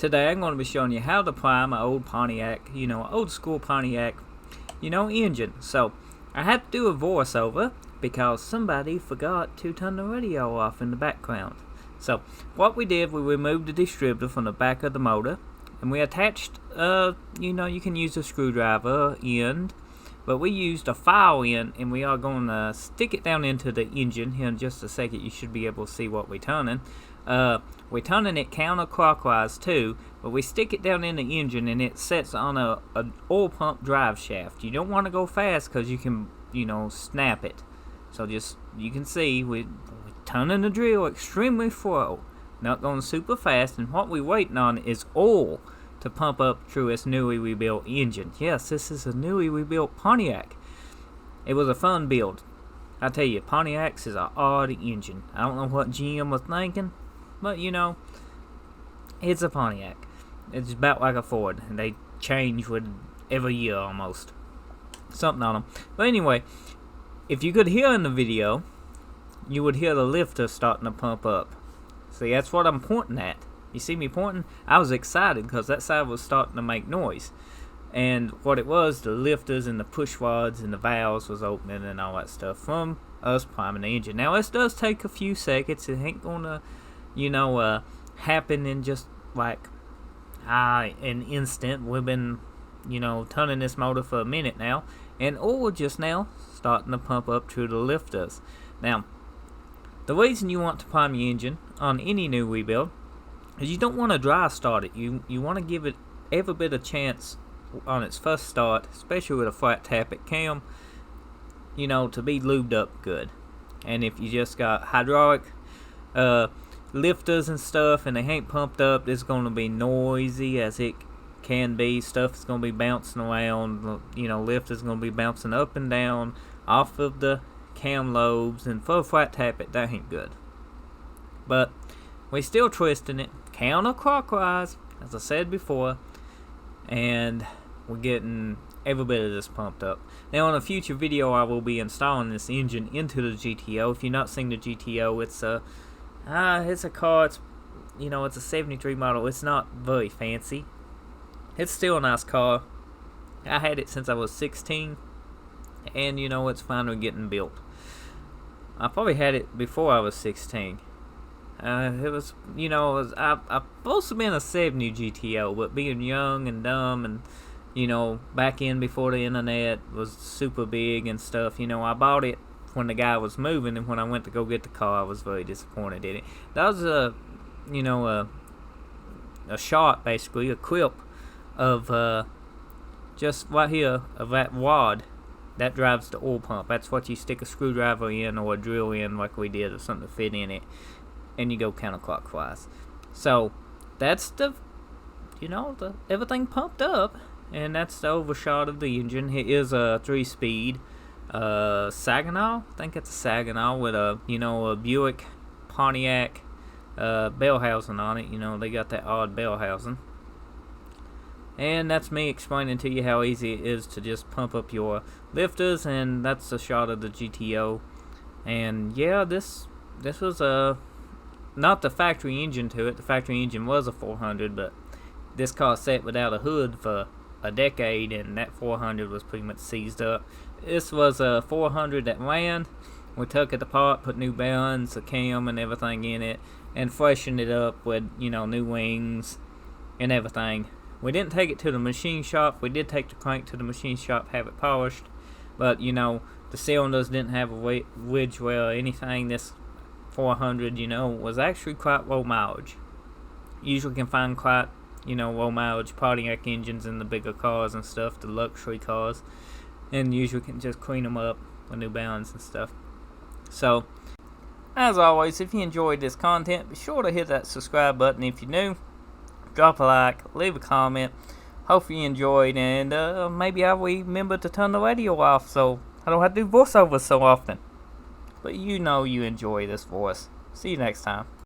Today I'm going to be showing you how to prime an old Pontiac, old school Pontiac, engine. So I had to do a voiceover because somebody forgot to turn the radio off in the background. So what we did, we removed the distributor from the back of the motor, and we attached, you can use a screwdriver end, but we used a file end, and we are going to stick it down into the engine here in just a second. You should be able to see what we're turning. We're turning it counterclockwise too, but we stick it down in the engine and it sets on a oil pump drive shaft. You don't want to go fast because you can, snap it. So you can see we're turning the drill extremely slow, not going super fast, and what we're waiting on is oil to pump up through this newly rebuilt engine. Yes, this is a newly rebuilt Pontiac. It was a fun build. I tell you, Pontiacs is an odd engine. I don't know what GM was thinking, but it's a Pontiac. It's about like a Ford, and they change with every year almost. Something on them. But anyway, if you could hear in the video, you would hear the lifter starting to pump up. See, that's what I'm pointing at. You see me pointing? I was excited because that side was starting to make noise. And what it was, the lifters and the push rods and the valves was opening and all that stuff from us priming the engine. Now, this does take a few seconds. It ain't gonna, happen in just like an instant. We've been, turning this motor for a minute now, and oil just now starting to pump up through the lifters. Now, the reason you want to prime your engine on any new rebuild is you don't want to dry start it. You want to give it every bit of chance on its first start, especially with a flat tappet cam, to be lubed up good. And if you just got hydraulic lifters and stuff and they ain't pumped up, it's going to be noisy as it can be. Stuff is going to be bouncing around, lifters going to be bouncing up and down off of the cam lobes, and for a flat tappet, that ain't good. But we still twisting it counterclockwise, as I said before, and we're getting every bit of this pumped up. Now, in a future video, I will be installing this engine into the GTO. If you've not seen the GTO, it's a car. It's a 73 model. It's not very fancy. It's still a nice car. I had it since I was 16, and it's finally getting built. I probably had it before I was 16. It was, I've supposed to be in a 70 GTO, but being young and dumb and, back in before the internet was super big and stuff, I bought it when the guy was moving, and when I went to go get the car, I was very disappointed in it. That was a shot, basically, a clip of, just right here, of that rod that drives the oil pump. That's what you stick a screwdriver in or a drill in like we did, or something to fit in it, and you go counterclockwise. So that's the everything pumped up, and that's the overshot of the engine. It is a 3-speed Saginaw. I think it's a Saginaw with a a Buick Pontiac bell housing on it. They got that odd bell housing. And that's me explaining to you how easy it is to just pump up your lifters, and that's a shot of the GTO. And yeah, this was not the factory engine to it. The factory engine was a 400, but this car sat without a hood for a decade, and that 400 was pretty much seized up. This was a 400 that ran. We took it apart, put new bearings, a cam, and everything in it, and freshened it up with new wings and everything. We didn't take it to the machine shop. We did take the crank to the machine shop, have it polished, but the cylinders didn't have a wedge well or anything. This 400, was actually quite low mileage. Usually can find quite, low mileage Pontiac engines in the bigger cars and stuff, the luxury cars, and usually can just clean them up with new bearings and stuff. So, as always, if you enjoyed this content, be sure to hit that subscribe button if you're new. Drop a like, leave a comment. Hope you enjoyed, and maybe I will remember to turn the radio off so I don't have to do voiceovers so often. But you enjoy this voice. See you next time.